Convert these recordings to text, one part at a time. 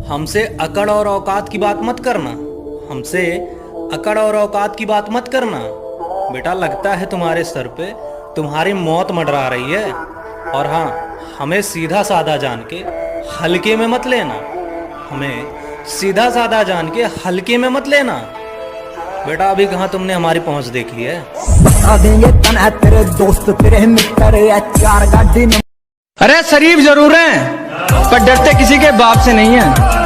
हमसे अकड़ और औकात की बात मत करना। हमसे अकड़ और औकात की बात मत करना। बेटा, लगता है तुम्हारे सर पे तुम्हारी मौत मंडरा रही है। और हाँ, हमें सीधा साधा जान के हल्के में मत लेना। हमें सीधा साधा जान के हल्के में मत लेना। बेटा, अभी कहाँ तुमने हमारी पहुंच देखी है। तेरे दोस्त तेरे मित्र या चार गाड़ी। अरे शरीफ जरूर हैं पर डरते किसी के बाप से नहीं है।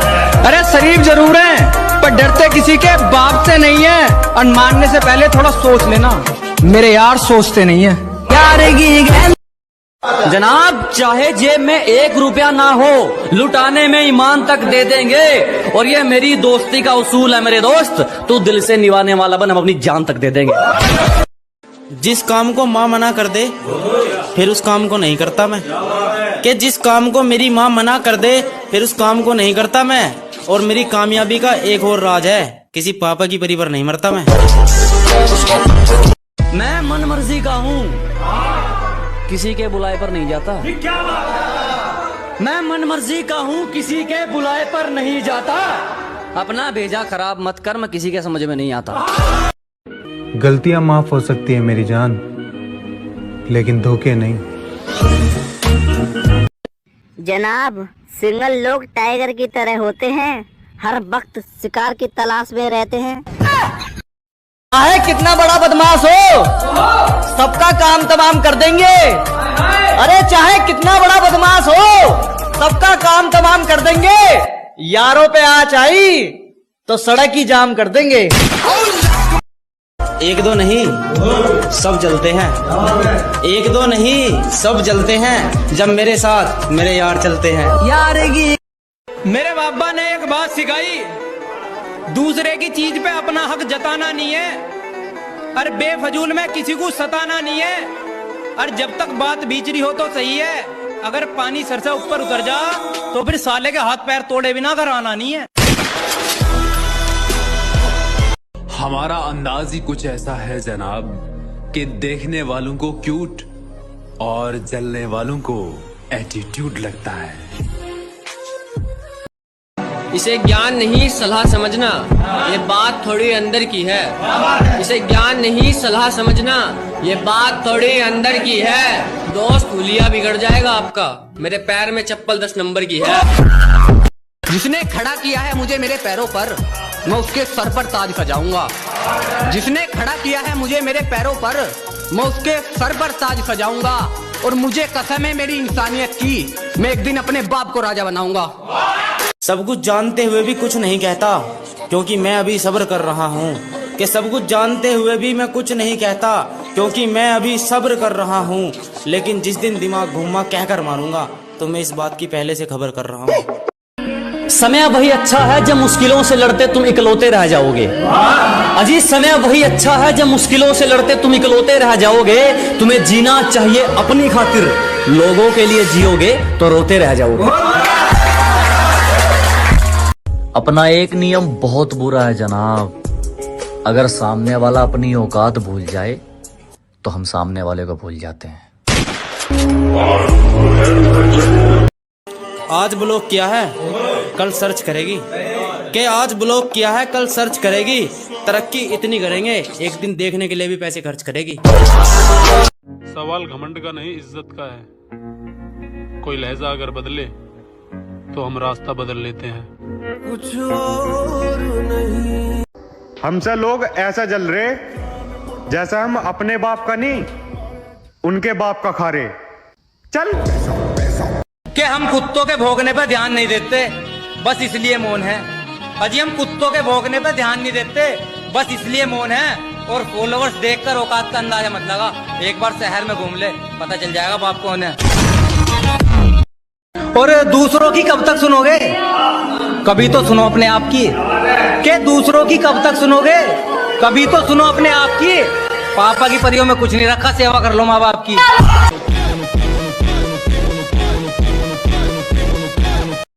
अरे शरीफ जरूर हैं पर डरते किसी के बाप से नहीं है। और मानने से पहले थोड़ा सोच लेना, मेरे यार सोचते नहीं है। जनाब, चाहे जेब में 1 रुपया ना हो, लुटाने में ईमान तक दे देंगे। और ये मेरी दोस्ती का उसूल है मेरे दोस्त, तू दिल से निभाने वाला बन, हम अपनी जान तक दे देंगे। जिस काम को माँ मना कर दे फिर उस काम को नहीं करता मैं, कि जिस काम को मेरी माँ मना कर दे फिर उस काम को नहीं करता मैं। और मेरी कामयाबी का एक और राज है, किसी पापा की परी पर नहीं मरता मैं। मैं मन मर्जी का हूँ, किसी के बुलाए पर नहीं जाता। मैं मन मर्जी का हूँ, किसी के बुलाए पर नहीं जाता। अपना भेजा खराब मत कर, मैं किसी के समझ में नहीं आता। गलतियां माफ हो सकती है मेरी जान, लेकिन धोखे नहीं। जनाब, सिंगल लोग टाइगर की तरह होते हैं, हर वक्त शिकार की तलाश में रहते हैं। चाहे कितना बड़ा बदमाश हो, सबका काम तमाम कर देंगे। अरे चाहे कितना बड़ा बदमाश हो, सबका काम तमाम कर देंगे। यारों पे आँच आई तो सड़क ही जाम कर देंगे। एक दो नहीं सब जलते हैं, एक दो नहीं सब जलते हैं, जब मेरे साथ मेरे यार चलते हैं। यारेगी मेरे बाबा ने एक बात सिखाई, दूसरे की चीज पे अपना हक जताना नहीं है। और बेफजूल में किसी को सताना नहीं है। और जब तक बात बीचरी हो तो सही है, अगर पानी सर से ऊपर उतर जा तो फिर साले के हाथ पैर तोड़े बिना घर आना नहीं है। हमारा अंदाज ही कुछ ऐसा है जनाब कि देखने वालों को क्यूट और जलने वालों को एटीट्यूड लगता है। इसे ज्ञान नहीं सलाह समझना, ये बात थोड़ी अंदर की है। इसे ज्ञान नहीं सलाह समझना, ये बात थोड़ी अंदर की है। दोस्त, हुलिया बिगड़ जाएगा आपका, मेरे पैर में चप्पल 10 नंबर की है। जिसने खड़ा किया है मुझे मेरे पैरों पर, मैं उसके सर पर ताज सजाऊंगा। जिसने खड़ा किया है मुझे मेरे पैरों पर, मैं उसके सर पर ताज सजाऊंगा। और मुझे कसम है मेरी इंसानियत की, मैं एक दिन अपने बाप को राजा बनाऊंगा। सब कुछ जानते हुए भी कुछ नहीं कहता, क्योंकि मैं अभी सब्र कर रहा हूँ। कि सब कुछ जानते हुए भी मैं कुछ नहीं कहता, क्योंकि मैं अभी सब्र कर रहा हूँ। लेकिन जिस दिन दिमाग घूमा कहकर मारूंगा, तो मैं इस बात की पहले से खबर कर रहा हूँ। समय वही अच्छा है जब मुश्किलों से लड़ते तुम इकलौते रह जाओगे। अजी, समय वही अच्छा है जब मुश्किलों से लड़ते तुम इकलौते रह जाओगे। तुम्हें जीना चाहिए अपनी खातिर, लोगों के लिए जियोगे तो रोते रह जाओगे। अपना एक नियम बहुत बुरा है जनाब, अगर सामने वाला अपनी औकात भूल जाए तो हम सामने वाले को भूल जाते हैं। आज ब्लॉक किया है कल सर्च करेगी, कि आज ब्लॉक किया है कल सर्च करेगी। तरक्की इतनी करेंगे एक दिन देखने के लिए भी पैसे खर्च करेगी। सवाल घमंड का नहीं, इज्जत का है। कोई लहजा अगर बदले तो हम रास्ता बदल लेते हैं। कुछ और नहीं। हमसे लोग ऐसा जल रहे जैसा हम अपने बाप का नहीं उनके बाप का खा रहे। चल कि हम कुत्तों के भौंकने पर ध्यान नहीं देते, बस इसलिए मौन है। अजी, हम कुत्तों के भौंकने पर ध्यान नहीं देते, बस इसलिए मौन है। और फॉलोवर्स देखकर औकात का अंदाजा मत लगा, एक बार शहर में घूम ले, पता चल जाएगा बाप कौन है। और दूसरों की कब तक सुनोगे, कभी तो सुनो अपने आप की। के दूसरों की कब तक सुनोगे, कभी तो सुनो अपने आप की। पापा की परियों में कुछ नहीं रखा, सेवा कर लो माँ बाप की।